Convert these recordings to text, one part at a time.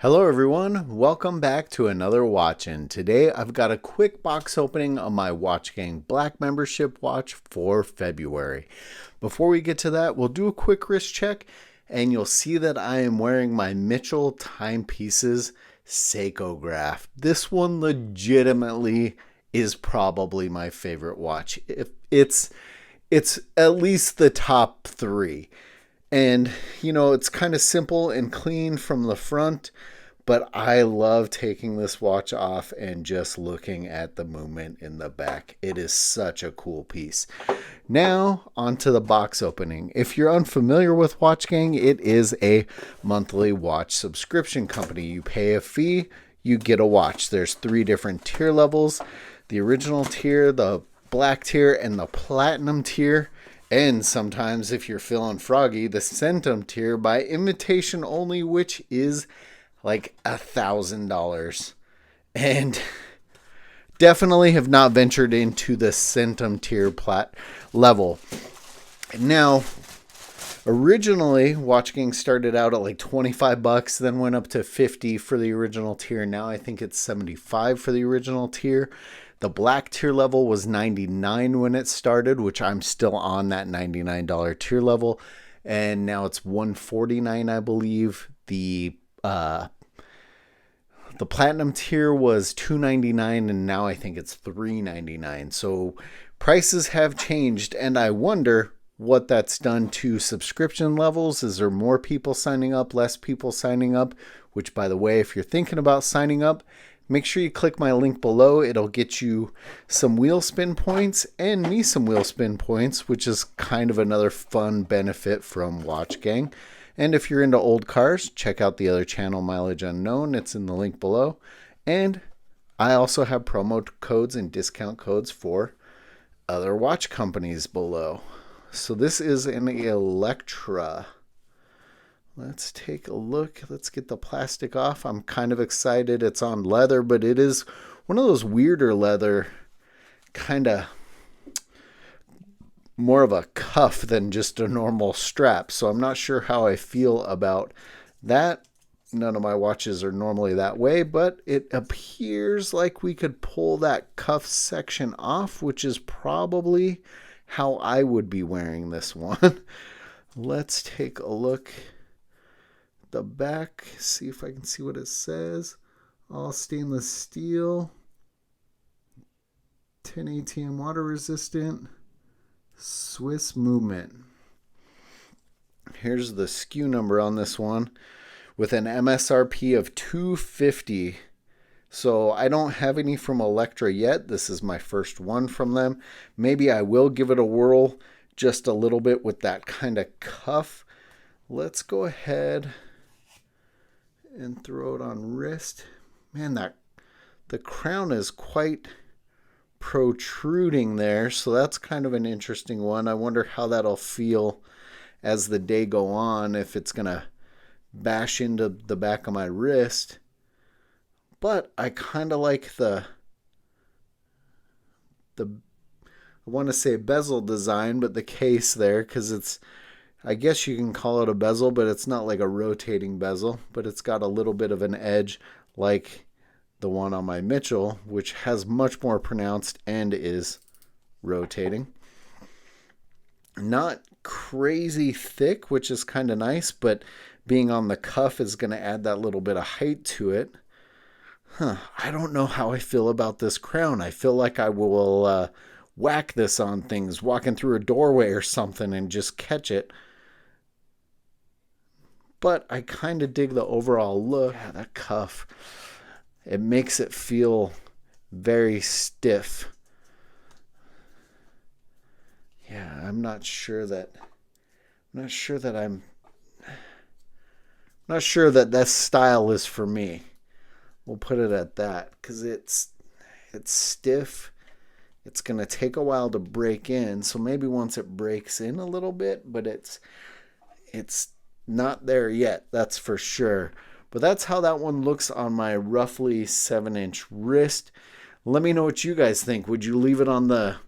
Hello everyone, welcome back to another Watchin. Today I've got a quick box opening on my watchgang Black membership watch for February. Before we get to that, we'll do a quick wrist check and you'll see that I am wearing my Mitchell Timepieces Seiko graph. This one legitimately is probably my favorite watch. It's at least the top three. And, it's kind of simple and clean from the front, but I love taking this watch off and just looking at the movement in the back. It is such a cool piece. Now, onto the box opening. If you're unfamiliar with Watchgang, it is a monthly watch subscription company. You pay a fee, you get a watch. There's 3 different tier levels. The original tier, the black tier, and the platinum tier. And sometimes, if you're feeling froggy, the Centum tier by invitation only, which is like $1,000. And definitely have not ventured into the Centum tier plat level. Now, originally, WatchGang started out at like $25, then went up to $50 for the original tier. Now I think it's $75 for the original tier. The black tier level was $99 when it started, which I'm still on that $99 tier level. And now it's $149, I believe. The platinum tier was $299 and now I think it's $399. So prices have changed and I wonder what that's done to subscription levels. Is there more people signing up, less people signing up? Which, by the way, if you're thinking about signing up, make sure you click my link below. It'll get you some wheel spin points and me some wheel spin points, which is kind of another fun benefit from WatchGang. And if you're into old cars, check out the other channel, Mileage Unknown. It's in the link below. And I also have promo codes and discount codes for other watch companies below. So this is an Electra. Let's take a look. Let's get the plastic off. I'm kind of excited. It's on leather, but it is one of those weirder leather, kind of more of a cuff than just a normal strap. So I'm not sure how I feel about that. None of my watches are normally that way, but it appears like we could pull that cuff section off, which is probably how I would be wearing this one. Let's take a look. The back, see if I can see what it says. All stainless steel, 10 ATM water resistant, Swiss movement. Here's the SKU number on this one with an MSRP of $250. So I don't have any from Electra yet. This is my first one from them. Maybe I will give it a whirl just a little bit with that kind of cuff. Let's go ahead and throw it on wrist. Man, the crown is quite protruding there, so that's kind of an interesting one. I wonder how that'll feel as the day go on, if it's gonna bash into the back of my wrist. But I kind of like the I want to say bezel design, but the case there, because it's, I guess you can call it a bezel, but it's not like a rotating bezel, but it's got a little bit of an edge like the one on my Mitchell, which has much more pronounced and is rotating. Not crazy thick, which is kind of nice, but being on the cuff is going to add that little bit of height to it. I don't know how I feel about this crown. I feel like I will whack this on things, walking through a doorway or something and just catch it. But I kind of dig the overall look. Yeah, that cuff, it makes it feel very stiff. Yeah, I'm not sure that this style is for me. We'll put it at that, because it's stiff. It's going to take a while to break in, so maybe once it breaks in a little bit, but it's not there yet, that's for sure. But that's how that one looks on my roughly 7-inch wrist. Let me know what you guys think. Would you leave it on the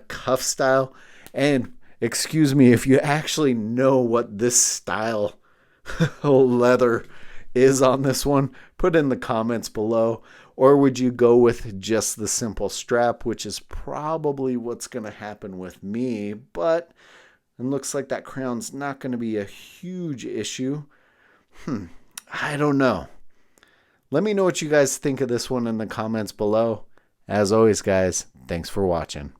cuff style? And excuse me if you actually know what this style leather is on this one, put in the comments below. Or would you go with just the simple strap, which is probably what's going to happen with me, but it looks like that crown's not going to be a huge issue. I don't know. Let me know what you guys think of this one in the comments below. As always, guys, thanks for watching.